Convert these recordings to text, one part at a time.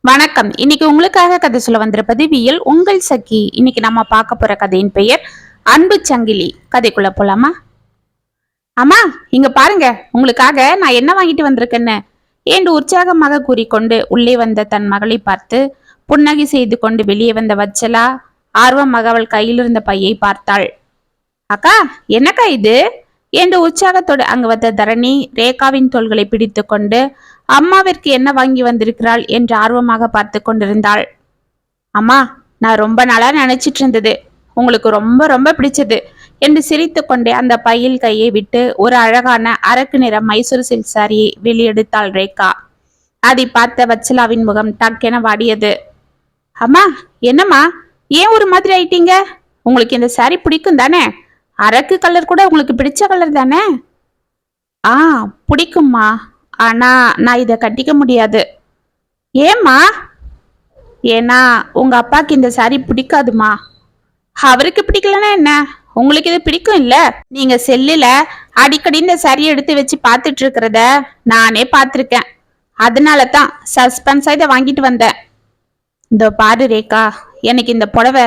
வணக்கம். இன்னைக்கு உங்களுக்காக கதை சொல்ல வந்திருப்பது வியல் உங்கள் சகி. இன்னைக்கு நம்ம பார்க்க போற கதையின் பெயர் அன்பு சங்கிலி. கதைக்குள்ள போலாமா? அம்மா, இங்க பாருங்க, உங்களுக்காக நான் என்ன வாங்கிட்டு வந்திருக்கேன்னு என்று உற்சாகமாக கூறிக்கொண்டு உள்ளே வந்த தன் மகளை பார்த்து புன்னகை செய்து கொண்டு வெளியே வந்த வச்சலா ஆர்வமாக அவள் கையில் இருந்த பையை பார்த்தாள். அக்கா, என்னக்கா இது என்று உற்சாகத்தோடு அங்கு வந்த தரணி ரேகாவின் தோள்களை பிடித்து கொண்டு அம்மாவிற்கு என்ன வாங்கி வந்திருக்கிறாள் என்று ஆர்வமாக பார்த்து கொண்டிருந்தாள். அம்மா, நான் ரொம்ப நாளா நினைச்சிட்டு இருந்தது, உங்களுக்கு ரொம்ப ரொம்ப பிடிச்சது என்று சிரித்து கொண்டே அந்த பையில் கையை விட்டு ஒரு அழகான அரக்கு நிற மைசூர் சில்க் சாரியை வெளியெடுத்தாள் ரேகா. அதை பார்த்த வச்சலாவின் முகம் டக்கென வாடியது. அம்மா, என்னம்மா, ஏன் ஒரு மாதிரி ஆயிட்டீங்க? உங்களுக்கு இந்த சாரி பிடிக்கும் தானே? அரக்கு கலர் கூட உங்களுக்கு பிடிச்ச கலர் தானே? ஆ, பிடிக்கும்மா. ஆனா நான் இதை கட்டிக்க முடியாது. ஏம்மா? ஏன்னா உங்க அப்பாக்கு இந்த சாரி பிடிக்காதுமா. அவருக்கு பிடிக்கலன்னா என்ன, உங்களுக்கு இது பிடிக்கும் இல்ல? நீங்க செல்லுல அடிக்கடி இந்த சாரியை எடுத்து வச்சு பார்த்துட்டு இருக்கிறத நானே பார்த்துருக்கேன். அதனால தான் சஸ்பென்ஸா இதை வாங்கிட்டு வந்தேன். இந்த பாரு ரேகா, எனக்கு இந்த புடவை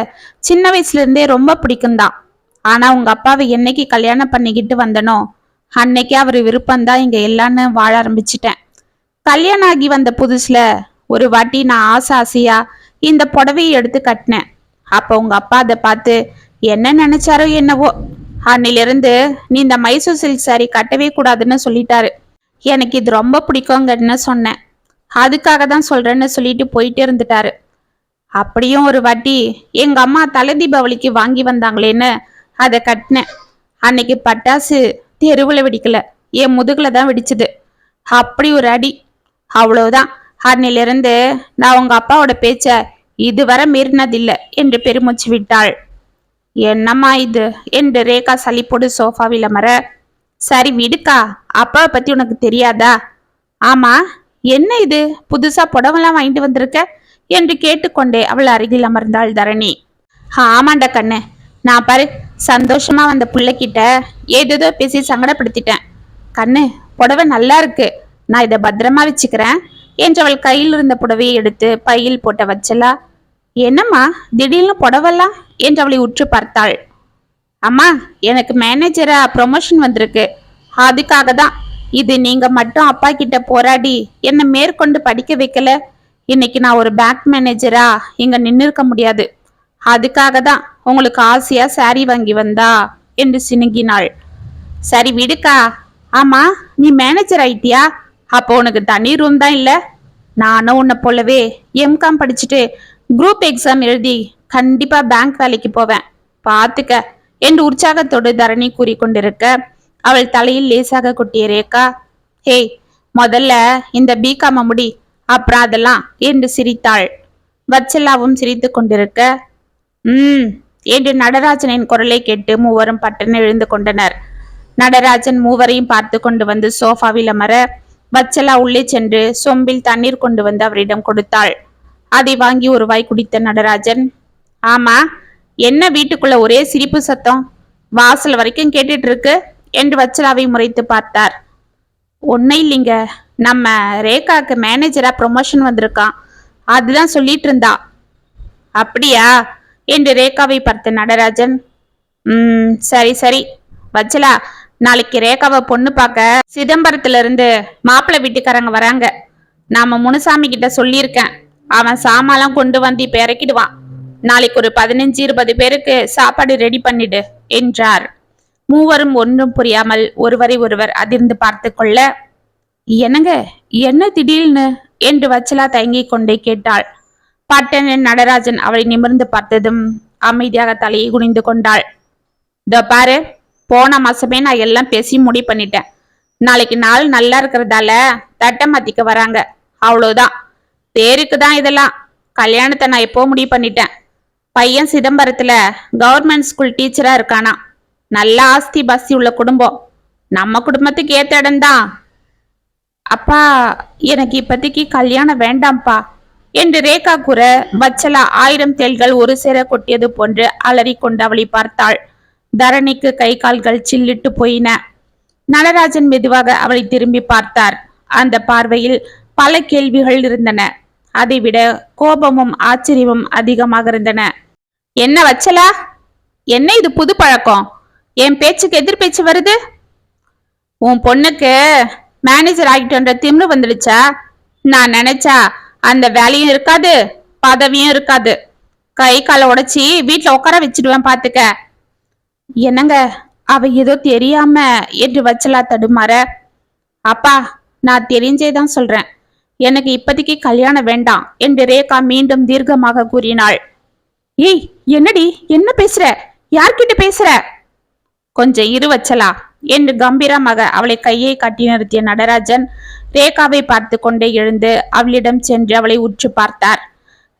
சின்ன வயசுல இருந்தே ரொம்ப பிடிக்கும் தான். ஆனா உங்க அப்பாவை என்னைக்கு கல்யாணம் பண்ணிக்கிட்டு வந்தனோ அன்னைக்கு அவர் விருப்பம்தான் இங்க எல்லான்னு வாழ ஆரம்பிச்சிட்டேன். கல்யாணம் ஆகி வந்த புதுசுல ஒரு வாட்டி நான் ஆசையா இந்த புடவையை எடுத்து கட்டினேன். அப்ப உங்க அப்பா அதை பார்த்து என்ன நினைச்சாரோ என்னவோ, அன்னிலிருந்து நீ இந்த மைசூர் சில்க் சாரி கட்டவே கூடாதுன்னு சொல்லிட்டாரு. எனக்கு இது ரொம்ப பிடிக்குங்கன்னு சொன்னேன். அதுக்காக தான் சொல்றேன்னு சொல்லிட்டு போயிட்டே இருந்துட்டாரு. அப்படியும் ஒரு வாட்டி எங்க அம்மா தலை தீபாவளிக்கு வாங்கி வந்தாங்களேன்னு அதை கட்டினேன். அன்னைக்கு பட்டாசு தெருவுல வெடிக்கல, என் முதுகுல தான் வெடிச்சது. அப்படி ஒரு அடி. அவ்வளவுதான். அன்னிலிருந்து நான் உங்க அப்பாவோட பேச்ச இதுவரை மீறினதில்லை என்று பெருமூச்சு விட்டாள். என்னம்மா இது என்று ரேகா சலிப்போடு சோஃபாவில் அமர, சரி விடுக்கா, அப்பாவை பத்தி உனக்கு தெரியாதா? ஆமா, என்ன இது புதுசா புடவெல்லாம் வாங்கிட்டு வந்திருக்க என்று கேட்டுக்கொண்டே அவள் அருகில் அமர்ந்தாள் தரணி. ஆமாண்ட கண்ணு, நான் பாரு சந்தோஷமா வந்த பிள்ளைகிட்ட ஏதேதோ பேசி சங்கடப்படுத்திட்டேன். கண்ணு, புடவை நல்லா இருக்கு, நான் இதை பத்திரமா வச்சுக்கிறேன் என்று அவள் கையில் இருந்த புடவையை எடுத்து பையில் போட்ட வச்சலா, என்னம்மா திடீர்னு புடவெல்லாம் என்று அவளை உற்று பார்த்தாள். அம்மா, எனக்கு மேனேஜரா ப்ரொமோஷன் வந்திருக்கு, அதுக்காக தான். இது நீங்க மட்டும் அப்பா கிட்ட போராடி என்னை மேற்கொண்டு படிக்க வைக்கல, இன்னைக்கு நான் ஒரு பேங்க் மேனேஜரா இங்க நின்று இருக்க முடியாது. அதுக்காக தான் உங்களுக்கு ஆசையா சாரி வாங்கி வந்தா என்று சினுங்கினாள். சரி விடுக்கா. ஆமா, நீ மேனேஜர் ஆயிட்டியா? அப்போ உனக்கு தனி ரூம் தான் இல்ல? நானும் உன்னை போலவே எம்காம் படிச்சுட்டு குரூப் எக்ஸாம் எழுதி கண்டிப்பா பேங்க் வேலைக்கு போவேன், பாத்துக்க என்று உற்சாகத்தோடு தரணி கூறிக்கொண்டிருக்க அவள் தலையில் லேசாக கொட்டிய ரேகா, ஹேய், முதல்ல இந்த பிகாம முடி, அப்புறம் அதெல்லாம் என்று சிரித்தாள். வச்சலாவும் சிரித்து கொண்டிருக்க, என்று நடராஜனின் குரலை கேட்டு மூவரும் பட்டன் எழுந்து கொண்டனர். நடராஜன் மூவரையும் பார்த்து கொண்டு வந்து சோஃபாவில் அமர வச்சலா உள்ளே சென்று சொம்பில் தண்ணீர் கொண்டு வந்து அவரிடம் கொடுத்தாள். அதை வாங்கி ஒரு வாய் குடித்த நடராஜன், ஆமா, என்ன வீட்டுக்குள்ள ஒரே சிரிப்பு சத்தம், வாசல் வரைக்கும் கேட்டுட்டு இருக்கு என்று வச்சலாவை முறைத்து பார்த்தார். ஒன்னும் இல்லைங்க, நம்ம ரேகாக்கு மேனேஜரா ப்ரொமோஷன் வந்திருக்கான், அதுதான் சொல்லிட்டு இருந்தா. அப்படியா என்று ரேகாவை பார்த்த நடராஜன், சரி சரி வச்சலா, நாளைக்கு ரேகாவை பொண்ணு பார்க்க சிதம்பரத்துல இருந்து மாப்பிள்ளை வீட்டுக்காரங்க வராங்க. நாம முனுசாமி கிட்ட சொல்லியிருக்கேன், அவன் சாமான்லாம் கொண்டு வந்து இப்ப இறக்கிடுவான். நாளைக்கு ஒரு 15-20 பேருக்கு சாப்பாடு ரெடி பண்ணிடு என்றார். மூவரும் ஒன்றும் புரியாமல் ஒருவரை ஒருவர் அதிர்ந்து பார்த்து கொள்ள, என்னங்க, என்ன திடீர்னு என்று வச்சலா தயங்கிக் கொண்டே கேட்டாள். பட்டனின் நடராஜன் அவளை நிமிர்ந்து பார்த்ததும் அமைதியாக தலையை குனிந்து கொண்டாள். இதோ பாரு, போன மாசமே நான் எல்லாம் பேசி முடிவு பண்ணிட்டேன். நாளைக்கு நாள் நல்லா இருக்கிறதால தட்டை மாத்திக்க வராங்க, அவ்வளவுதான். பேருக்கு தான் இதெல்லாம். கல்யாணத்தை நான் எப்போ முடிவு பண்ணிட்டேன். பையன் சிதம்பரத்துல கவர்மெண்ட் ஸ்கூல் டீச்சரா இருக்கானா. நல்ல ஆஸ்தி பாஸ்தி உள்ள குடும்பம், நம்ம குடும்பத்துக்கு ஏத்த இடம்தான். அப்பா, எனக்கு இப்போதைக்கு கல்யாணம் வேண்டாம்ப்பா என்று ரேகா கூற வச்சலா 1000 தேள்கள் ஒரு சேர கொட்டியது போன்று அலறி கொண்டு அவளை பார்த்தாள். தரணிக்கு கை கால்கள் சில்லிட்டு போயின. நடராஜன் மெதுவாக அவளை திரும்பி பார்த்தார். அந்த பார்வையில் பல கேள்விகள் இருந்தன. அதைவிட கோபமும் ஆச்சரியமும் அதிகமாக இருந்தன. என்ன வச்சலா, என்ன இது புது பழக்கம்? என் பேச்சுக்கு எதிர் பேச்சு வருது. உன் பொண்ணுக்கு மேனேஜர் ஆகிட்டுன்ற திமிரு வந்துடுச்சா? நான் நினைச்சா அந்த வேலையும் இருக்காது, பதவியும் இருக்காது. கை காலை உடைச்சி வீட்டுல உட்கார வச்சிடுவேன் பாத்துக்க. என்னங்க, அவ ஏதோ தெரியாம என்று வச்சலா தடுமாற. அப்பா, நான் தெரிஞ்சேதான் சொல்றேன். எனக்கு இப்போதைக்கு கல்யாணம் வேண்டாம் என்று ரேகா மீண்டும் தீர்க்கமாக கூறினாள். ஏய், என்னடி, என்ன பேசுற? யார்கிட்ட பேசுற? கொஞ்சம் இரு வச்சலா என்று கம்பீரமாக அவளை கையை காட்டி நிறுத்திய நடராஜன் ரேகாவை பார்த்து கொண்டே எழுந்து அவளிடம் சென்று அவளை உற்று பார்த்தார்.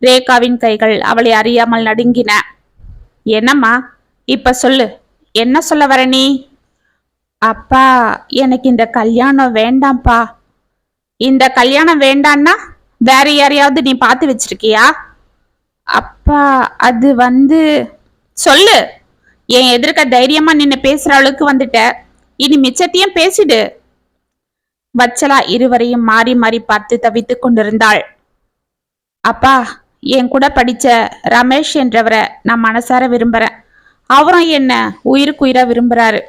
ரேகாவின் கைகள் அவளை அறியாமல் நடுங்கின. என்னம்மா, இப்ப சொல்லு, என்ன சொல்ல வர நீ? அப்பா, எனக்கு இந்த கல்யாணம் வேண்டாம்ப்பா. இந்த கல்யாணம் வேண்டான்னா வேற யாரையாவது நீ பார்த்து வச்சிருக்கியா? அப்பா, அது சொல்லு. என் எதிர்க்க தைரியமா நின்னு பேசுற அளவுக்கு வந்துட்ட. இனி மிச்சத்தையும் பேசிடு. வச்சலா இருவரையும் மாறி மாறி பார்த்து தவித்துக் கொண்டிருந்தாள். அப்பா, என் கூட படிச்ச ரமேஷ் என்றவரை நான் மனசார விரும்புறேன். அவரும் என்ன உயிருக்குயிரா விரும்புறாரு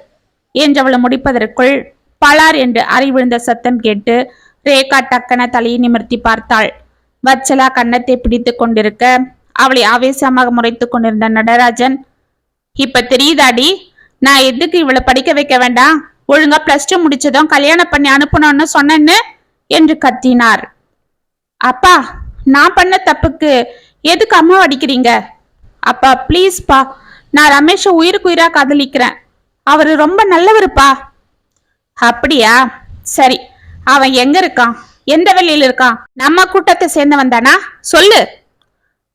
என்றவளை முடிப்பதற்குள் பலார் என்று அறை விழுந்த சத்தம் கேட்டு ரேகா டக்கன தலையை நிமிர்த்தி பார்த்தாள். வச்சலா கன்னத்தை பிடித்து கொண்டிருக்க அவளை ஆவேசமாக முறைத்துக் கொண்டிருந்த நடராஜன், இப்ப தெரியுதாடி நான் எதுக்கு இவளை படிக்க வைக்க வேண்டாம், ஒழுங்கா +2 முடிச்சதும் கல்யாணம் பண்ணி அனுப்பணும்னு சொன்னேன்னு என்று கத்தினார். அப்பா, நான் பண்ண தப்புக்கு எதுக்கு அம்மா அடிக்கிறீங்க? அப்பா ப்ளீஸ்பா, நான் ரமேஷ உயிருக்குயிரா காதலிக்கிறேன். அவரு ரொம்ப நல்லவருப்பா. அப்படியா? சரி, அவன் எங்க இருக்கான்? எந்த வெளியில இருக்கான்? நம்ம கூட்டத்தை சேர்ந்தவன் தானா? சொல்லு.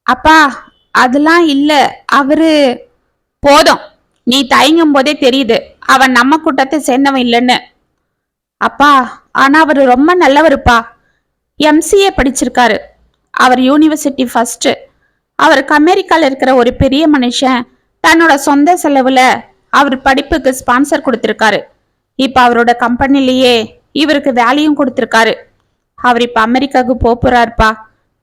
அப்பா, அதெல்லாம் இல்ல, அவரு. போதும், நீ தயங்கும் போதே தெரியுது அவன் நம்ம கூட்டத்தை சேர்ந்தவன் இல்லைன்னு. அப்பா, ஆனா அவரு ரொம்ப நல்லவருப்பா. MCA படிச்சிருக்காரு. அவர் யூனிவர்சிட்டி ஃபர்ஸ்ட். அவருக்கு அமெரிக்கால இருக்கிற ஒரு பெரிய மனுஷன் தன்னோட சொந்த செலவுல அவர் படிப்புக்கு ஸ்பான்சர் கொடுத்திருக்காரு. இப்ப அவரோட கம்பெனிலேயே இவருக்கு வேலையும் கொடுத்திருக்காரு. அவர் இப்ப அமெரிக்காவுக்கு போறாருப்பா.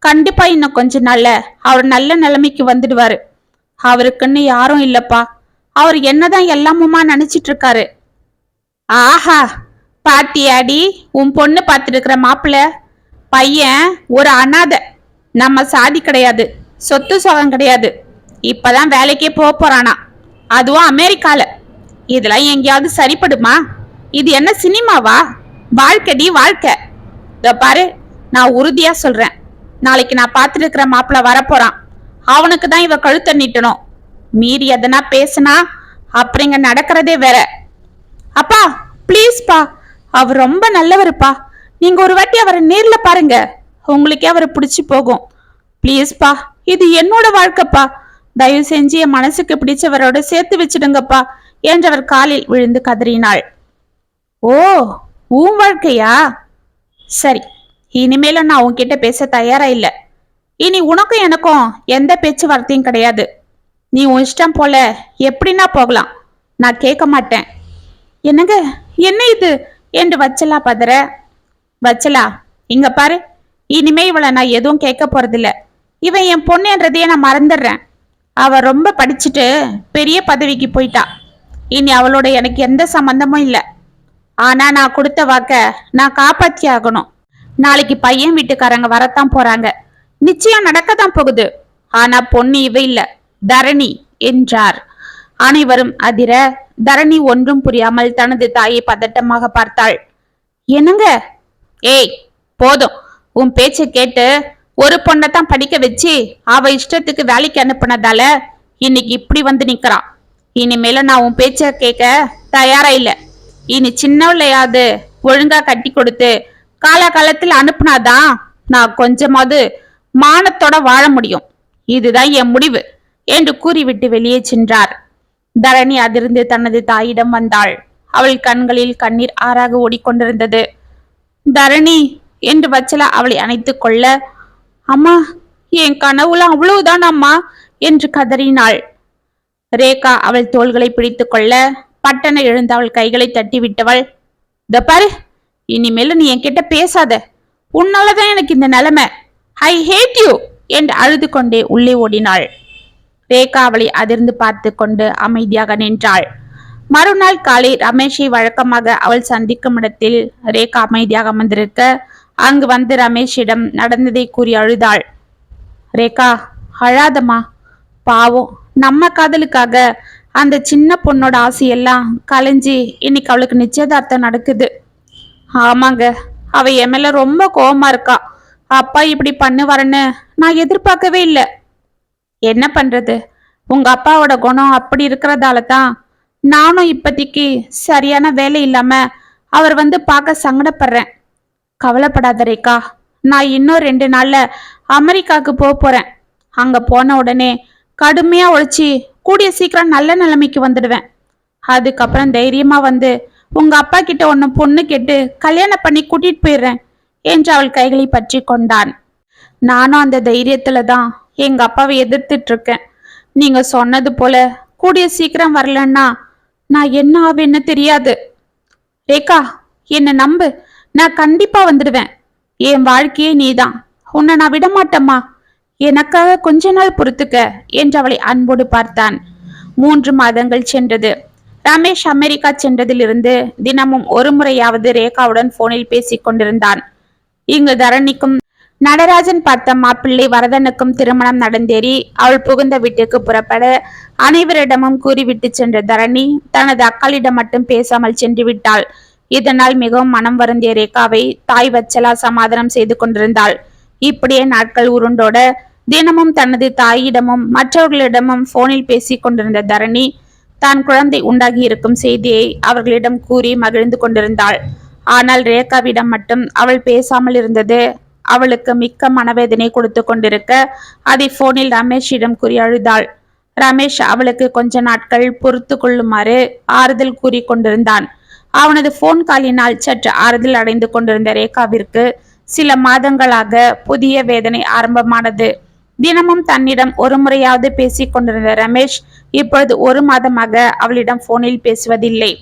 கண்டிப்பா இன்னும் கொஞ்ச நாள்ல அவர் நல்ல நிலைமைக்கு வந்துடுவாரு. அவருக்குன்னு யாரும் இல்லப்பா. அவர் என்னதான் எல்லாமுமா நினைச்சிட்டு இருக்காரு. ஆஹா, பாத்தியாடி உன் பொண்ணு பார்த்துட்டு இருக்கிற மாப்பிள்ள பையன் ஒரு அனாதை. நம்ம சாதி கிடையாது, சொத்து சுகம் கிடையாது. இப்பதான் வேலைக்கே போறானா, அதுவும் அமெரிக்கால. இதெல்லாம் எங்கேயாவது சரிப்படுமா? இது என்ன சினிமாவா? வாழ்க்கைடி வாழ்க்கை. இத பாரு, நான் உறுதியா சொல்றேன், நாளைக்கு நான் பார்த்துட்டு இருக்கிற மாப்பிள்ள வரப்போறான். அவனுக்கு தான் இவ கழுத்தை நீட்டணும். மீறி எதனா பேசுனா அப்புறம் இங்க நடக்கிறதே வேற. அப்பா ப்ளீஸ்பா, அவர் ரொம்ப நல்லவருப்பா. நீங்க ஒரு வாட்டி அவரை நேர்ல பாருங்க, உங்களுக்கே அவரை பிடிச்சி போகும். ப்ளீஸ்பா, இது என்னோட வாழ்க்கைப்பா. தயவு செஞ்சு என் மனசுக்கு பிடிச்சவரோட சேர்த்து வச்சிடுங்கப்பா என்றவர் காலில் விழுந்து கதறினாள். ஓ, உன் வாழ்க்கையா? சரி, இனிமேல நான் உன்கிட்ட பேச தயாரா இல்ல. இனி உனக்கும் எனக்கும் எந்த பேச்சுவார்த்தையும் கிடையாது. நீ உன் இஷ்டம் போல எப்படின்னா போகலாம், நான் கேட்க மாட்டேன். என்னங்க, என்ன இது என்று வச்சலா பதற. வச்சலா, இங்க பாரு, இனிமே இவளை நான் எதுவும் கேட்க போறதில்ல. இவன் என் பொண்ணு என்றதையே நான் மறந்துடுறேன். அவ ரொம்ப படிச்சுட்டு பெரிய பதவிக்கு போயிட்டா. இனி அவளோட எனக்கு எந்த சம்பந்தமும் இல்லை. ஆனா நான் கொடுத்த வாக்க நான் காப்பாத்தி ஆகணும். நாளைக்கு பையன் வீட்டுக்காரங்க வரத்தான் போறாங்க. நிச்சயம் நடக்கத்தான் போகுது. ஆனா பொண்ணு இவ இல்ல, தரணி என்றார். அனைவரும் அதிர தரணி ஒன்றும் புரியாமல் தனது தாயை பதட்டமாக பார்த்தாள். என்னங்க? ஏய், போதும், உன் பேச்சை கேட்டு ஒரு பொண்ணத்தான் படிக்க வச்சு அவ இஷ்டத்துக்கு வேலைக்கு அனுப்புனதால இன்னைக்கு இப்படி வந்து நிக்கிறான். இனிமேல நான் உன் பேச்ச கேட்க தயாரா இல்ல. இனி சின்னவளையாவது ஒழுங்கா கட்டி கொடுத்து காலகாலத்தில் அனுப்புனாதான் நான் கொஞ்சமாவது மானத்தோட வாழ முடியும். இதுதான் என் முடிவு என்று கூறிவிட்டு வெளியே சென்றார். தரணி அதிர்ந்து தனது தாயிடம் வந்தாள். அவள் கண்களில் கண்ணீர் ஆறாக ஓடிக்கொண்டிருந்தது. தரணி என்று வச்சலா அவளை அணைத்துக் கொள்ள, அம்மா, என் கனவுல அவ்வளவுதான் அம்மா என்று கதறினாள். ரேகா அவள் தோள்களை பிடித்து கொள்ள பட்டன எழுந்து அவள் கைகளை தட்டி விட்டவள், "த பாரு, இனிமேல நீ என்கிட்ட பேசாத. உன்னாலதான் எனக்கு இந்த நிலைமை. ஐ ஹேட் யூ என்று அழுது கொண்டே உள்ளே ஓடினாள். ரேகா அவளை அதிர்ந்து பார்த்து கொண்டு அமைதியாக நின்றாள். மறுநாள் காலை ரமேஷை வழக்கமாக அவள் சந்திக்கும் இடத்தில் ரேகா அமைதியாக அமர்ந்திருக்க அங்கு வந்து ரமேஷிடம் நடந்ததை கூறி அழுதாள். ரேகா, அழாதம்மா, பாவம், நம்ம காதலுக்காக அந்த சின்ன பொண்ணோட ஆசையெல்லாம் கலைஞ்சி இன்னைக்கு அவளுக்கு நிச்சயதார்த்தம் நடக்குது. ஆமாங்க, அவ என் மேல ரொம்ப கோவமா இருக்கா. அப்பா இப்படி பண்ணுவாருன்னு நான் எதிர்பார்க்கவே இல்லை. என்ன பண்றது, உங்க அப்பாவோட குணம் அப்படி இருக்கிறதால தான் நானும் இப்போதைக்கு சரியான வேலை இல்லாம அவர் வந்து பார்க்க சங்கடப்படுறேன். கவலைப்படாத ரேகா, நான் இன்னும் 2 நாள்ல அமெரிக்காவுக்கு போறேன். அங்க போன உடனே கடுமையா உழைச்சி கூடிய சீக்கிரம் நல்ல நிலைமைக்கு வந்துடுவேன். அதுக்கப்புறம் தைரியமா வந்து உங்க அப்பா கிட்ட ஒன்னு பொண்ணு கேட்டு கல்யாணம் பண்ணி கூட்டிட்டு போயிடுறேன் என்று அவள் கைகளை பற்றி கொண்டான். நானும் அந்த தைரியத்துல தான் எங்க அப்பாவை எதிர்த்துட்டு இருக்கேன். நீங்க சொன்னது போல கூடிய சீக்கிரம் வரலன்னா நான் என்ன ஆவேன்னு தெரியாது. ரேகா, என்ன நம்பு, நான் கண்டிப்பா வந்துடுவேன். என் வாழ்க்கையே நீதான், உன்னை நான் விடமாட்டேம்மா. எனக்காக கொஞ்ச நாள் பொறுத்துக்க என்று அவளை அன்போடு பார்த்தான். 3 மாதங்கள் சென்றது. ரமேஷ் அமெரிக்கா சென்றதிலிருந்து தினமும் ஒரு முறையாவது ரேகாவுடன் போனில் பேசிக் கொண்டிருந்தான். இங்கு தரணிக்கும் நடராஜன் பார்த்த மாப்பிள்ளை வரதனுக்கும் திருமணம் நடந்தேறி அவள் புகுந்த வீட்டுக்கு புறப்பட அனைவரிடமும் கூறிவிட்டு சென்ற தரணி தனது அக்காளிடம் மட்டும் பேசாமல் சென்று விட்டாள். இதனால் மிகவும் மனம் வருந்திய ரேகாவை தாய் வச்சலா சமாதானம் செய்து கொண்டிருந்தாள். இப்படியே நாட்கள் உருண்டோட தினமும் தனது தாயிடமும் மற்றவர்களிடமும் போனில் பேசிக் கொண்டிருந்த தரணி தான் குழந்தை உண்டாகி இருக்கும் செய்தியை அவர்களிடம் கூறி மகிழ்ந்து கொண்டிருந்தாள். ஆனால் ரேகாவிடம் மட்டும் அவள் பேசாமல் இருந்தது அவளுக்கு மிக்க மனவேதனை கொடுத்து கொண்டிருக்க அதை போனில் ரமேஷிடம் கூறி அழுதாள். ரமேஷ் அவளுக்கு கொஞ்ச நாட்கள் பொறுத்து கொள்ளுமாறு ஆறுதல் கூறி கொண்டிருந்தான். அவனது போன் காலினால் சற்று ஆறுதல் அடைந்து கொண்டிருந்த ரேகாவிற்கு சில மாதங்களாக புதிய வேதனை ஆரம்பமானது. தினமும் தன்னிடம் ஒரு முறையாவது பேசிக் கொண்டிருந்த ரமேஷ் இப்பொழுது 1 மாதமாக அவளிடம் போனில் பேசுவதில்லை.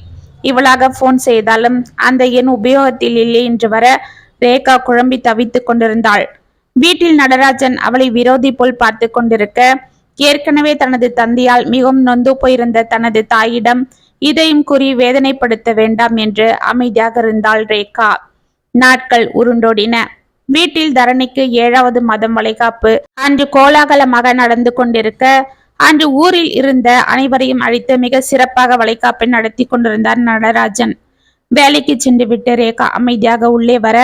இவளாக போன் செய்தாலும் அந்த எண் உபயோகத்தில் இல்லை என்று வர ரேகா குழம்பி தவித்து கொண்டிருந்தாள். வீட்டில் நடராஜன் அவளை விரோதி போல் பார்த்து கொண்டிருக்க ஏற்கனவே தனது தந்தையால் மிகவும் நொந்து போயிருந்த தனது தாயிடம் இதையும் கூறி வேதனைப்படுத்த வேண்டாம் என்று அமைதியாக இருந்தாள் ரேகா. நாட்கள் உருண்டோடின. வீட்டில் தரணிக்கு 7வது மாதம் வளைகாப்பு அன்று கோலாகலமாக நடந்து கொண்டிருக்க அன்று ஊரில் இருந்த அனைவரையும் அழைத்து மிக சிறப்பாக வளைகாப்பை நடத்தி கொண்டிருந்தார் நடராஜன். வேலைக்கு சென்று விட்டு ரேகா அமைதியாக உள்ளே வர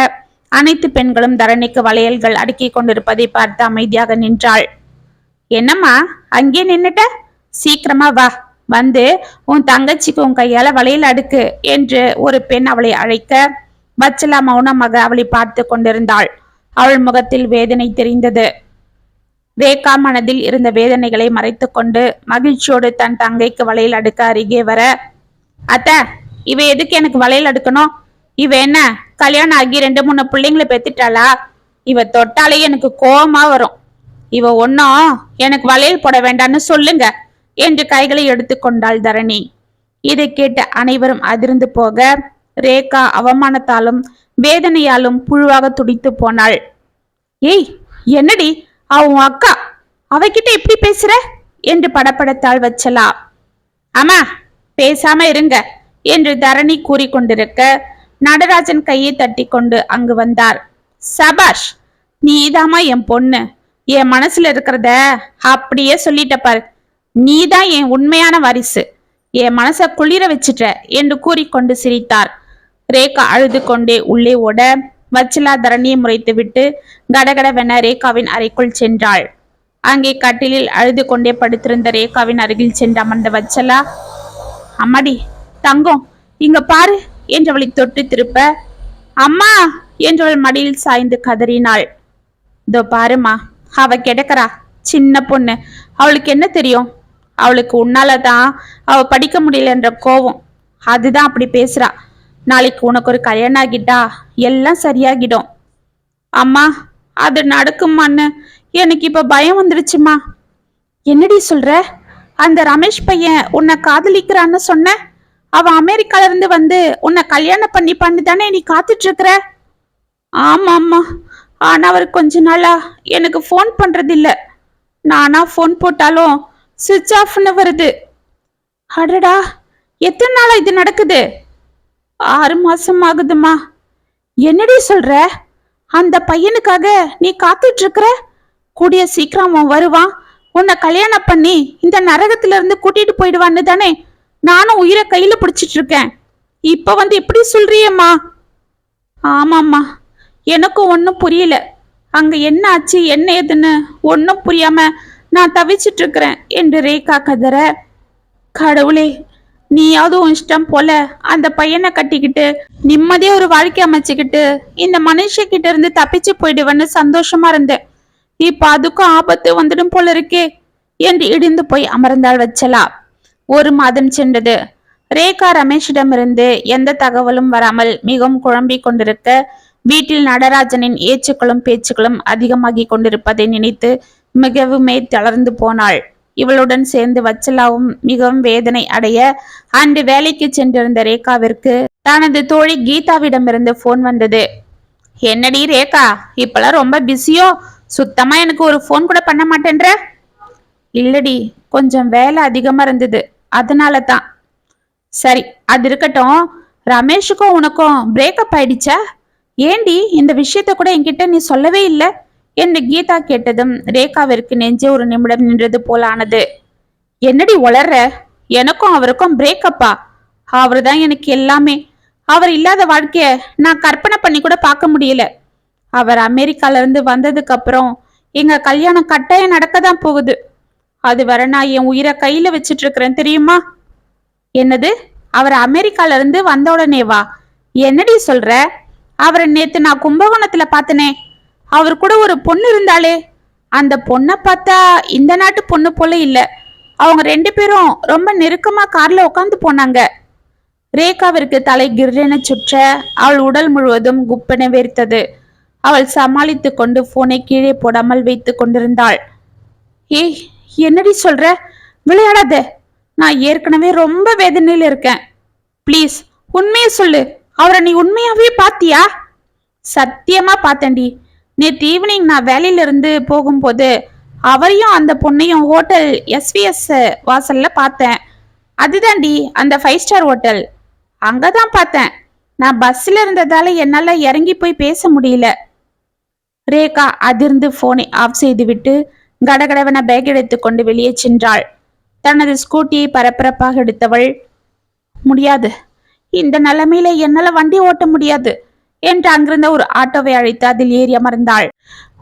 அனைத்து பெண்களும் தரணிக்கு வளையல்கள் அடுக்கி கொண்டிருப்பதை பார்த்து அமைதியாக நின்றாள். என்னம்மா அங்கே நின்னுட்ட, சீக்கிரமா வா, வந்து உன் தங்கச்சிக்கு உன் கையால வளையல் அடுக்கு என்று ஒரு பெண் அவளை அழைக்க வச்சலா மௌனமாக அவளை பார்த்து கொண்டிருந்தாள். அவள் முகத்தில் வேதனை தெரிந்தது. ரேகா மனதில் இருந்த வேதனைகளை மறைத்து கொண்டு மகிழ்ச்சியோடு தன் தங்கைக்கு வளையல் அடுக்க அருகே வர, அத்த, இவ எதுக்கு எனக்கு வளையல் அடுக்கணும்? இவ என்ன கல்யாணம் ஆகி 2-3 பிள்ளைங்களை பெத்துட்டாளா? இவ தொட்டாலே எனக்கு கோபமா வரும். இவ ஒன்னும் எனக்கு வளையல் போட வேண்டான்னு சொல்லுங்க என்று கைகளை எடுத்துக்கொண்டாள் தரணி. இதை கேட்ட அனைவரும் அதிர்ந்து போக ரேகா அவமானத்தாலும் வேதனையாலும் புழுவாக துடித்து போனாள். ஏய், என்னடி அவன் அக்கா, அவகிட்ட எப்படி பேசுற என்று படப்படத்தாள் வச்சலா. ஆமா, பேசாம இருங்க என்று தரணி கூறிக்கொண்டிருக்க நடராஜன் கையை தட்டி கொண்டு அங்கு வந்தார். சபாஷ், நீதாமா என் பொண்ணு, என் மனசுல இருக்கிறத அப்படியே சொல்லிட்ட பாரு. நீதான் என் உண்மையான வாரிசு, என் மனச குளிர வச்சிட்ட என்று கூறிக்கொண்டு சிரித்தார். ரேகா அழுது கொண்டே உள்ளே ஓட வச்சலா தரணியை முறைத்து விட்டு கடகடவென ரேகாவின் அறைக்குள் சென்றாள். அங்கே கட்டிலில் அழுது கொண்டே படுத்திருந்த ரேகாவின் அருகில் சென்று அமர்ந்த வச்சலா, அம்மாடி தங்கம், இங்க பாரு என்றவளை தொட்டு திருப்ப, அம்மா என்றவள் மடியில் சாய்ந்து கதறினாள். இதோ பாருமா, அவ கிடக்கிறா, சின்ன பொண்ணு, அவளுக்கு என்ன தெரியும்? அவளுக்கு உன்னாலதான் அவ படிக்க முடியல என்ற கோவம், அதுதான் அப்படி பேசுறா. நாளைக்கு உனக்கு ஒரு கல்யாணம் ஆகிட்டா எல்லாம் சரியாகிடும். அம்மா, அது நடக்குமான்னு எனக்கு இப்ப பயம் வந்துருச்சுமா. என்னடி சொல்ற? அந்த ரமேஷ் பையன் உன்னை காதலிக்கிறான்னு சொன்ன, அவன் அமெரிக்கால இருந்து வந்து உன்னை கல்யாணம் பண்ணி தானே நீ காத்துட்டு இருக்கிற? ஆமா அம்மா, ஆனா அவர் கொஞ்ச நாளா எனக்கு ஃபோன் பண்றது இல்ல. நானா ஃபோன் போட்டாலும் சுவிட்ச் ஆஃப்னு வருது. அடடா, எத்தனை நாளா இது நடக்குது? 6 மாசம் ஆகுதுமா. என்னடி சொல்ற? அந்த பையனுக்காக நீ காத்துட்டு இருக்கிற? கூடிய சீக்கிரம் அவன் வருவான், உன்னை கல்யாணம் பண்ணி இந்த நரகத்துல இருந்து கூட்டிட்டு போயிடுவான்னு தானே நானும் உயிரை கையில பிடிச்சிட்டு இருக்கேன். இப்ப வந்து இப்படி சொல்றியம்மா? ஆமாம்மா, எனக்கும் ஒன்னும் புரியல. அங்க என்ன ஆச்சு என்ன ஏதுன்னு ஒன்னும் புரியாம நான் தவிச்சிட்டு இருக்கிறேன் என்று ரேகா கதற, கடவுளே, நீயாவது உன் இஷ்டம் போல அந்த பையனை கட்டிக்கிட்டு நிம்மதியா ஒரு வாழ்க்கை அமைச்சுக்கிட்டு இந்த மனுஷகிட்ட இருந்து தப்பிச்சு போயிடுவேன்னு சந்தோஷமா இருந்தேன். இப்ப அதுக்கும் ஆபத்து வந்துடும் போல இருக்கே என்று இடிந்து போய் அமர்ந்தாள் வச்சலா. 1 மாதம் சென்றது. ரேகா ரமேஷிடமிருந்து எந்த தகவலும் வராமல் மிகவும் குழம்பிக் கொண்டிருக்க, வீட்டில் நடராஜனின் ஏச்சுக்களும் பேச்சுக்களும் அதிகமாகி கொண்டிருப்பதை நினைத்து மிகவுமே தளர்ந்து போனாள். இவளுடன் சேர்ந்து வச்சலாவும் மிகவும் வேதனை அடைய, அன்று வேலைக்கு சென்றிருந்த ரேகாவிற்கு தனது தோழி கீதாவிடமிருந்து போன் வந்தது. என்னடி ரேகா, இப்பெல்லாம் ரொம்ப பிஸியோ? சுத்தமா எனக்கு ஒரு போன் கூட பண்ண மாட்டேன்ற? இல்லடி, கொஞ்சம் வேலை அதிகமா இருந்தது, அதனால தான். சரி, அது இருக்கட்டும். ரமேஷுக்கும் உனக்கும் பிரேக்கப் ஆயிடுச்சா? ஏண்டி இந்த விஷயத்த கூட என்கிட்ட நீ சொல்லவே இல்லை என்று கீதா கேட்டதும் ரேகாவிற்கு நெஞ்சே ஒரு நிமிடம் நின்றது போல ஆனது. என்னடி உளர்ற? எனக்கும் அவருக்கும் பிரேக்கப்பா? அவர் தான் எனக்கு எல்லாமே. அவர் இல்லாத வாழ்க்கைய நான் கற்பனை பண்ணி கூட பார்க்க முடியல. அவர் அமெரிக்கால இருந்து வந்ததுக்கு அப்புறம் எங்க கல்யாணம் கட்டாயம் நடக்கதான் போகுது. அது வர நான் என் உயிரை கையில வச்சிட்டு இருக்கிறேன் தெரியுமா? என்னது, அவர் அமெரிக்கால இருந்து வந்த உடனேவா? என்னடி சொல்ற? அவரை நேத்து நான் கும்பகோணத்துல பார்த்தனே. அவர் கூட ஒரு பொண்ணு இருந்தாளே, அந்த பொண்ணை பார்த்தா இந்த நாட்டு பொண்ணு போல இல்ல. அவங்க 2 பேரும் ரொம்ப நெருக்கமா கார்ல உட்காந்து போனாங்க. ரேகாவிற்கு தலை கிர்ரென சுற்ற, அவள் உடல் முழுவதும் குப்பென வெறித்தது. அவள் சமாளித்து கொண்டு போனை கீழே போடாமல் வைத்து கொண்டிருந்தாள். ஏய், என்னடி சொல்ற? விளையாடாத. நான் ஏற்கனவே ரொம்ப வேதனையில இருக்கேன். ப்ளீஸ் உண்மையை சொல்லு. அவரை நீ உண்மையாவே பாத்தியா? சத்தியமா பார்த்தேன்டி. நேற்று ஈவினிங் நான் வேலையில இருந்து போகும்போது அவரையும் அந்த பொண்ணையும் ஹோட்டல் SVS வாசல்ல பார்த்தேன். அதுதான்டி அந்த 5 ஸ்டார் ஹோட்டல். அங்கதான் பார்த்தேன். நான் பஸ்ல இருந்ததால என்னால இறங்கி போய் பேச முடியல. ரேகா அதிர்ந்து போனை ஆஃப் செய்துவிட்டு கடகடவன பேக் எடுத்துக்கொண்டு வெளியே சென்றாள். தனது ஸ்கூட்டியை பரபரப்பாக எடுத்தவள், முடியாது, இந்த நிலைமையில என்னால வண்டி ஓட்ட முடியாது என்று அங்கிருந்த ஒரு ஆட்டோவை அழைத்து அதில் ஏறி அமர்ந்தாள்.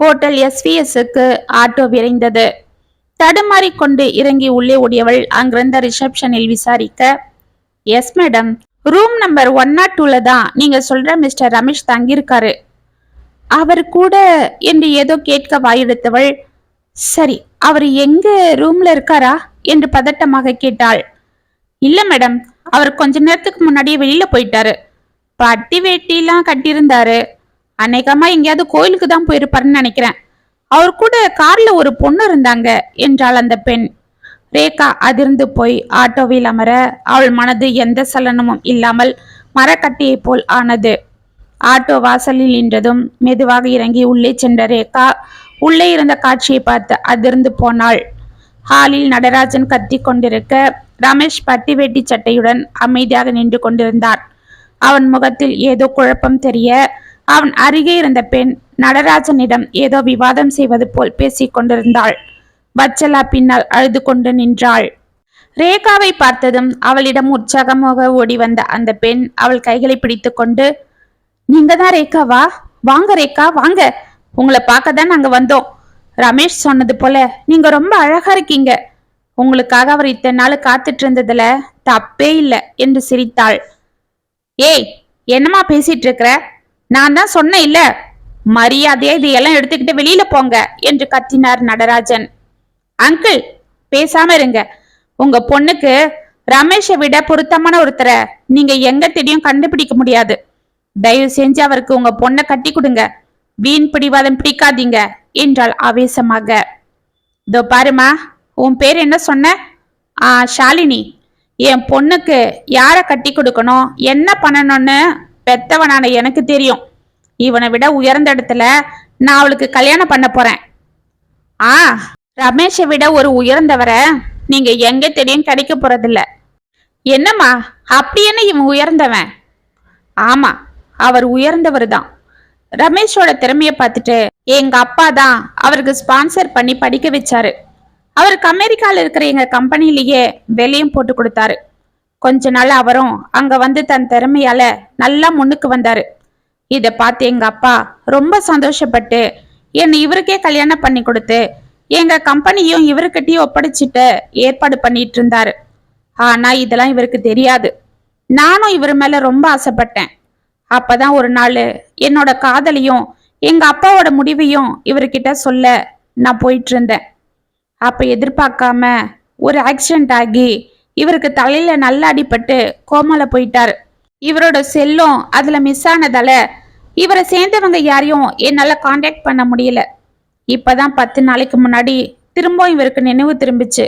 Hotel SVSக்கு auto விரைந்தது. தடுமாறிக்கொண்டு இறங்கி உள்ளே ஓடியவள் அங்கிருந்த ரிசப்ஷனில் விசாரிக்க, எஸ் மேடம், ரூம் நம்பர் 102ல தான் நீங்க சொல்ற மிஸ்டர் ரமேஷ் தங்கியிருக்காரு. அவர் கூட என்று ஏதோ கேட்க வாயெடுத்தவள், சரி, அவர் எங்க ரூம்ல இருக்காரா என்று பதட்டமாக கேட்டாள். இல்ல மேடம், அவர் கொஞ்ச நேரத்துக்கு முன்னாடியே வெளியில போயிட்டாரு. பட்டி வேட்டிலாம் கட்டியிருந்தாரு. அநேகமா எங்கேயாவது கோயிலுக்கு தான் போயிருப்பாருன்னு நினைக்கிறேன். அவர் கூட கார்ல ஒரு பொண்ணு இருந்தாங்க என்றாள் அந்த பெண். ரேகா அதிர்ந்து போய் ஆட்டோவில் அமர, அவள் மனது எந்த சலனமும் இல்லாமல் மரக்கட்டையை போல் ஆனது. ஆட்டோ வாசலில் நின்றதும் மெதுவாக இறங்கி உள்ளே சென்ற ரேகா உள்ளே இருந்த காட்சியை பார்த்து அதிர்ந்து போனாள். ஹாலில் நடராஜன் கத்தி கொண்டிருக்க, ரமேஷ் பட்டி வேட்டி சட்டையுடன் அமைதியாக நின்று கொண்டிருந்தார். அவன் முகத்தில் ஏதோ குழப்பம் தெரிய, அவன் அருகே இருந்த பெண் நடராஜனிடம் ஏதோ விவாதம் செய்வது போல் பேசிக் கொண்டிருந்தாள். வச்சலா பின்னால் அழுது கொண்டு நின்றாள். ரேகாவை பார்த்ததும் அவளிடம் உற்சாகமாக ஓடி வந்த அந்த பெண் அவள் கைகளை பிடித்து கொண்டு, நீங்க தான் ரேகாவா? வாங்க ரேகா, வாங்க. உங்களை பார்க்க தான் நாங்க வந்தோம். ரமேஷ் சொன்னது போல நீங்க ரொம்ப அழகா இருக்கீங்க. உங்களுக்காக அவர் இத்தனை நாள் காத்துட்டு இருந்ததுல தப்பே இல்லை என்று சிரித்தாள். ஏய், என்னமா பேசிட்டு இருக்கிற? நான் தான் சொன்னேன் இல்ல, மரியாதையா இதையெல்லாம் எடுத்துக்கிட்டு வெளியில போங்க என்று கத்தினார் நடராஜன். அங்கிள், பேசாம இருங்க. உங்க பொண்ணுக்கு ரமேஷை விட பொருத்தமான ஒருத்தரை நீங்க எங்க தேடியும் கண்டுபிடிக்க முடியாது. தயவு செஞ்சு அவருக்கு உங்க பொண்ணை கட்டி கொடுங்க. வீண் பிடிவாதம் பிடிக்காதீங்க என்றாள் ஆவேசமாக. இதோ பாருமா, உன் பேர் என்ன சொன்ன? ஷாலினி. என் பொண்ணுக்கு யாரை கட்டி கொடுக்கணும், என்ன பண்ணணும்னு பெத்தவனான எனக்கு தெரியும். இவனை விட உயர்ந்த இடத்துல நான் அவளுக்கு கல்யாணம் பண்ண போறேன். ஆ, ரமேஷை விட ஒரு உயர்ந்தவரை நீங்க எங்க தெரியும் கிடைக்க போறதில்ல. என்னம்மா, அப்படி என்ன இவன் உயர்ந்தவன்? ஆமா, அவர் உயர்ந்தவர் தான். ரமேஷோட திறமைய பார்த்துட்டு எங்க அப்பா தான் அவருக்கு ஸ்பான்சர் பண்ணி படிக்க வச்சாரு. அவருக்கு அமெரிக்கால இருக்கிற எங்க கம்பெனிலேயே வேலையும் போட்டு கொடுத்தாரு. கொஞ்ச நாள் அவரும் அங்க வந்து தன் திறமையால நல்லா முன்னுக்கு வந்தாரு. இத பார்த்து எங்க அப்பா ரொம்ப சந்தோஷப்பட்டு என்னை இவருக்கே கல்யாணம் பண்ணி கொடுத்து எங்க கம்பெனியும் இவருக்கிட்டயும் ஒப்படைச்சிட்டு ஏற்பாடு பண்ணிட்டு இருந்தாரு. ஆனா இதெல்லாம் இவருக்கு தெரியாது. நானும் இவர் மேல ரொம்ப ஆசைப்பட்டேன். அப்பதான் ஒரு நாள் என்னோட காதலையும் எங்க அப்பாவோட முடிவையும் இவர்கிட்ட சொல்ல நான் போயிட்டு இருந்தேன். அப்ப எதிர்பார்க்காம ஒரு ஆக்சிடென்ட் ஆகி இவருக்கு தலையில நல்லா அடிபட்டு கோமால போயிட்டாரு. இவரோட செல்லும் அதுல மிஸ் ஆனதால இவரை சேர்ந்தவங்க யாரையும் என்னால காண்டாக்ட் பண்ண முடியல. இப்பதான் 10 நாளைக்கு முன்னாடி திரும்பவும் இவருக்கு நினைவு திரும்பிச்சு.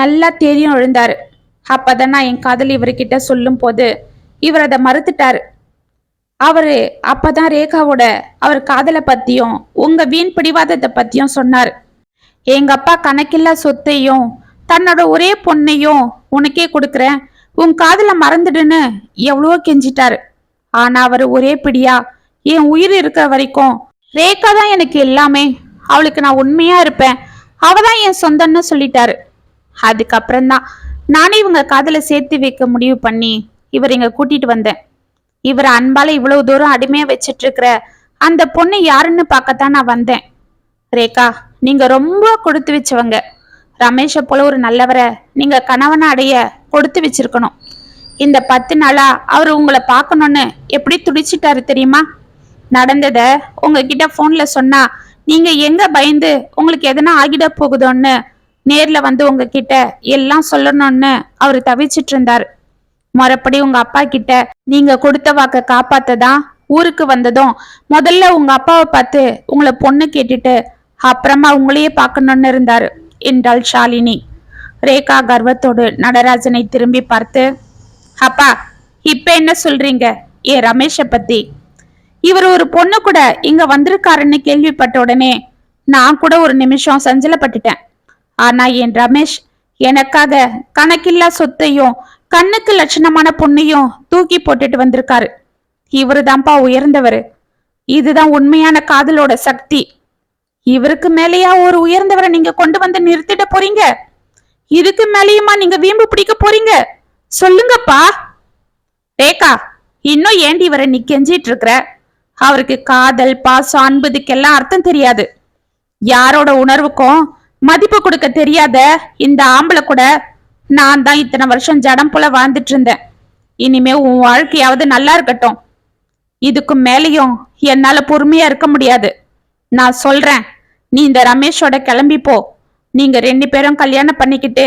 நல்லா தேடியும் எழுந்தாரு. அப்பதான் நான் என் காதல் இவர்கிட்ட சொல்லும் போது இவர் அதை மறுத்துட்டாரு. அவரு அப்பதான் ரேகாவோட அவர் காதலை பத்தியும் உங்க வீண் பிடிவாதத்தை பத்தியும் சொன்னாரு. எங்க அப்பா கணக்கில்லா சொத்தையும் தன்னோட ஒரே பொண்ணையும் உனக்கே கொடுக்குறேன், உன் காதல மறந்துடுன்னு எவ்வளவோ கெஞ்சிட்டாரு. ஆனா அவரு ஒரே பிடியா என் உயிர் இருக்கிற வரைக்கும் ரேகா தான் எனக்கு எல்லாமே, அவளுக்கு நான் உண்மையா இருப்பேன், அவதான் என் சொந்தம்னு சொல்லிட்டாரு. அதுக்கப்புறம் தான் நானே இவங்க காதலை சேர்த்து வைக்க முடிவு பண்ணி இவர் இங்க கூட்டிட்டு வந்தேன். இவர் அன்பால இவ்வளவு தூரம் அடிமையா வச்சிட்டு இருக்கிற அந்த பொண்ணு யாருன்னு பார்க்கத்தான் நான் வந்தேன். ரேகா, நீங்க ரொம்ப கொடுத்து வச்சவங்க. ரமேஷை போல ஒரு நல்லவரை நீங்க கணவனை அடைய கொடுத்து வச்சிருக்கணும். இந்த 10 நாளா அவர் உங்களை பார்க்கணும்னு எப்படி துடிச்சிட்டாரு தெரியுமா? நடந்தத உங்ககிட்ட போன்ல சொன்னா நீங்க எங்க பயந்து உங்களுக்கு எதனா ஆகிட போகுதோன்னு நேர்ல வந்து உங்ககிட்ட எல்லாம் சொல்லணும்னு அவரு தவிச்சிட்டு இருந்தாரு. மறுபடி உங்க அப்பா கிட்ட நீங்க கொடுத்த வாக்க காப்பாத்ததான் ஊருக்கு வந்ததும் முதல்ல உங்க அப்பாவை பார்த்து உங்களை பொண்ணு கேட்டுட்டு அப்புறமா உங்களையே பார்க்கணும்னு இருந்தாரு என்றாள் ஷாலினி. ரேகா கர்வத்தோடு நடராஜனை திரும்பி பார்த்து, அப்பா இப்ப என்ன சொல்றீங்க ஏ ரமேஷ பத்தி? இவர் ஒரு பொண்ணு கூட இங்க வந்திருக்காருன்னு கேள்விப்பட்ட உடனே நான் கூட ஒரு நிமிஷம் சஞ்சலப்பட்டுட்டேன். ஆனா என் ரமேஷ் எனக்காக கணக்கில்லா சொத்தையும் கண்ணுக்கு லட்சணமான பொண்ணையும் தூக்கி போட்டுட்டு வந்திருக்காரு. இவரு தான்ப்பா உயர்ந்தவர். இதுதான் உண்மையான காதலோட சக்தி. இவருக்கு மேலேயா ஒரு உயர்ந்தவரை நீங்க கொண்டு வந்து நிறுத்திட போறீங்க? இதுக்கு மேலேயுமா நீங்க வீம்பு பிடிக்க போறீங்க? சொல்லுங்கப்பா. ரேகா, இன்னும் ஏண்டி இவரை நீ கெஞ்சிட்டு இருக்கிற? அவருக்கு காதல் பாசம் அன்புதுக்கெல்லாம் அர்த்தம் தெரியாது. யாரோட உணர்வுக்கும் மதிப்பு கொடுக்க தெரியாத இந்த ஆம்பளை கூட நான் தான் இத்தனை வருஷம் ஜடம் போல வாழ்ந்துட்டு இருந்தேன். இனிமே உன் வாழ்க்கையாவது நல்லா இருக்கட்டும். இதுக்கு மேலேயும் என்னால பொறுமையா இருக்க முடியாது. நான் சொல்றேன், நீ இந்த ரமேஷோட கிளம்பி போ. நீங்க 2 பேரும் கல்யாணம் பண்ணிக்கிட்டு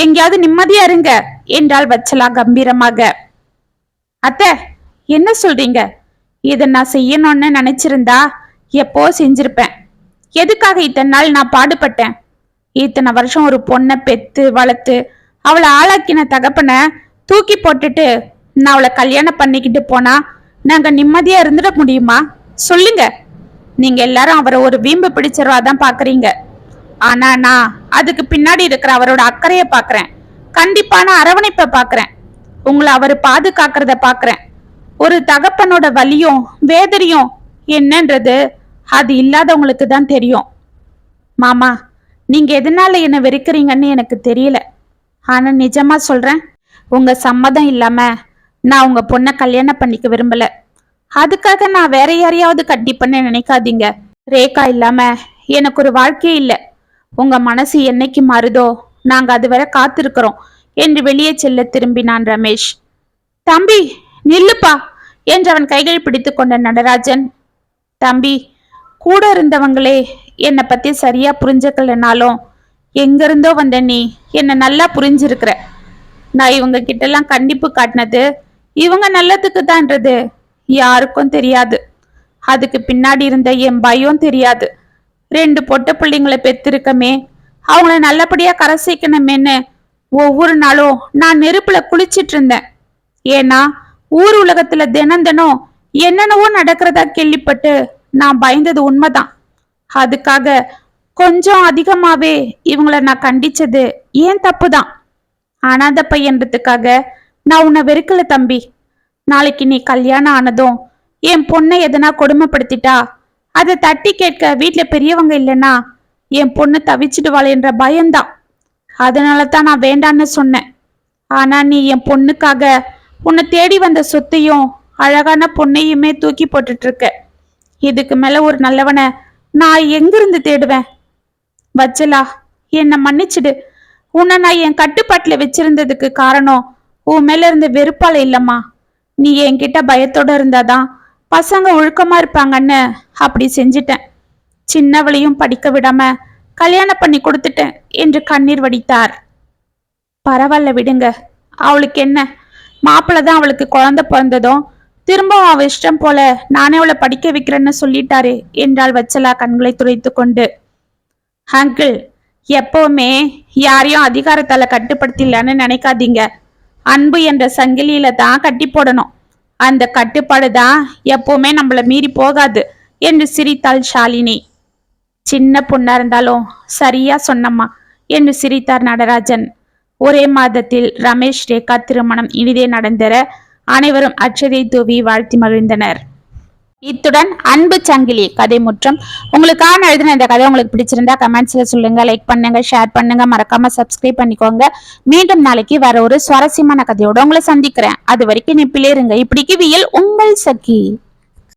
எங்கேயாவது நிம்மதியா இருங்க என்றாள் வச்சலா கம்பீரமாக. அத்தை, என்ன சொல்றீங்க? இதை நான் செய்யணும்னு நினைச்சிருந்தா எப்போ செஞ்சிருப்பேன். எதுக்காக இத்தனை நாள் நான் பாடுபட்டேன்? இத்தனை வருஷம் ஒரு பொண்ணை பெத்து வளர்த்து அவளை ஆளாக்கின தகப்பனை தூக்கி போட்டுட்டு நான் அவளை கல்யாணம் பண்ணிக்கிட்டு போனா நாங்க நிம்மதியா இருந்துட முடியுமா? சொல்லுங்க. நீங்க எல்லாரும் அவரை ஒரு வீம்பு பிடிச்சிருவாதான் பாக்குறீங்க. ஆனா நான் அதுக்கு பின்னாடி இருக்கிற அவரோட அக்கறைய பாக்குறேன். கண்டிப்பான அரவணைப்பை பாக்குறேன். உங்களை அவர் பாதுகாக்கிறத பாக்குறேன். ஒரு தகப்பனோட வலியும் வேதனையும் என்னன்றது அது இல்லாதவங்களுக்கு தான் தெரியும். மாமா, நீங்க எதனால என்ன வெறுக்கிறீங்கன்னு எனக்கு தெரியல. ஆனா நிஜமா சொல்றேன், உங்க சம்மதம் இல்லாம நான் உங்க பொண்ணை கல்யாணம் பண்ணிக்க விரும்பல. அதுக்காக நான் வேற யாரையாவது கட்டிப்பண்ண நினைக்காதீங்க. ரேகா இல்லாம எனக்கு ஒரு வாழ்க்கையே இல்லை. உங்க மனசு என்னைக்கு மாறுதோ நாங்க அது வரை காத்திருக்கிறோம் என்று வெளியே செல்ல திரும்பினான் ரமேஷ். தம்பி நில்லுப்பா என்று அவன் கைகள் பிடித்து கொண்ட நடராஜன், தம்பி, கூட இருந்தவங்களே என்னை பத்தி சரியா புரிஞ்சுக்கலனாலும் எங்கிருந்தோ வந்த நீ என்னை நல்லா புரிஞ்சிருக்கிற. நான் இவங்க கிட்ட எல்லாம் கண்டிப்பு காட்டினது இவங்க நல்லதுக்கு தான்ன்றது யாருக்கும் தெரியாது. அதுக்கு பின்னாடி இருந்த என் பயம் தெரியாது. 2 பொட்ட பிள்ளைங்களை பெத்திருக்கமே, அவங்கள நல்லபடியா கரை சேர்க்கணுமேன்னு ஒவ்வொரு நாளும் நான் நெருப்புல குளிச்சிட்டு இருந்தேன். ஏன்னா ஊர் உலகத்துல தினம் தினம் என்னென்னவோ நடக்கிறதா கேள்விப்பட்டு நான் பயந்தது உண்மைதான். அதுக்காக கொஞ்சம் அதிகமாவே இவங்கள நான் கண்டிச்சது ஏன் தப்புதான். அனாதை பையன்றதுக்காக நான் உன்னை வெறுக்கல தம்பி. நாளைக்கு நீ கல்யாணம் ஆனதும் என் பொண்ணை எதனா கொடுமைப்படுத்திட்டா அதை தட்டி கேட்க வீட்டுல பெரியவங்க இல்லைன்னா என் பொண்ணு தவிச்சிடுவாளேன்ற பயம்தான். அதனால தான் நான் வேண்டான்னு சொன்னேன். ஆனா நீ என் பொண்ணுக்காக உன்னை தேடி வந்த சொத்தையும் அழகான பொண்ணையுமே தூக்கி போட்டுட்டு இருக்க. இதுக்கு மேல ஒரு நல்லவனை நான் எங்கிருந்து தேடுவேன்? வச்சலா, என்னை மன்னிச்சிடு. உன்னை நான் என் கட்டுப்பாட்டுல வச்சிருந்ததுக்கு காரணம் உன் மேல இருந்த வெறுப்பால இல்லம்மா. நீ என்கிட்ட பயத்தோட இருந்தாதான் பசங்க ஒழுக்கமா இருப்பாங்கன்னு அப்படி செஞ்சிட்டேன். சின்னவளையும் படிக்க விடாம கல்யாணம் பண்ணி கொடுத்துட்டேன் என்று கண்ணீர் வடித்தார். பரவாயில்ல விடுங்க, அவளுக்கு என்ன, மாப்பிள்ள தான் அவளுக்கு குழந்தை பிறந்ததும் திரும்பவும் அவ இஷ்டம் போல நானே அவளை படிக்க வைக்கிறேன்னு சொல்லிட்டாரு என்றாள் வச்சலா கண்களை துடைத்து கொண்டு. அங்கிள், எப்பவுமே யாரையும் அதிகாரத்தால கட்டுப்படுத்தலான்னு நினைக்காதீங்க. அன்பு என்ற சங்கிலியில தான் கட்டி போடணும். அந்த கட்டுப்பாடு தான் எப்பவுமே நம்மள மீறி போகாது என்று சிரித்தாள் ஷாலினி. சின்ன பொண்ணா இருந்தாலும் சரியா சொன்னம்மா என்று சிரித்தார் நடராஜன். ஒரே மாதத்தில் ரமேஷ் ரேகா திருமணம் இனிதே நடந்தர அனைவரும் அச்சதை தூவி வாழ்த்தி மகிழ்ந்தனர். இத்துடன் அன்பு சங்கிலி கதை முற்றம். உங்களுக்கான எழுதின இந்த கதை உங்களுக்கு பிடிச்சிருந்தா கமெண்ட்ஸ்ல சொல்லுங்க, லைக் பண்ணுங்க, ஷேர் பண்ணுங்க, மறக்காம சப்ஸ்கிரைப் பண்ணிக்கோங்க. மீண்டும் நாளைக்கு வேற ஒரு சுவாரஸ்யமான கதையோட உங்களை சந்திக்கிறேன். அது வரைக்கும் நிப்பிலே இருங்க. இப்படிக்கு வியல் உங்கள் சகி.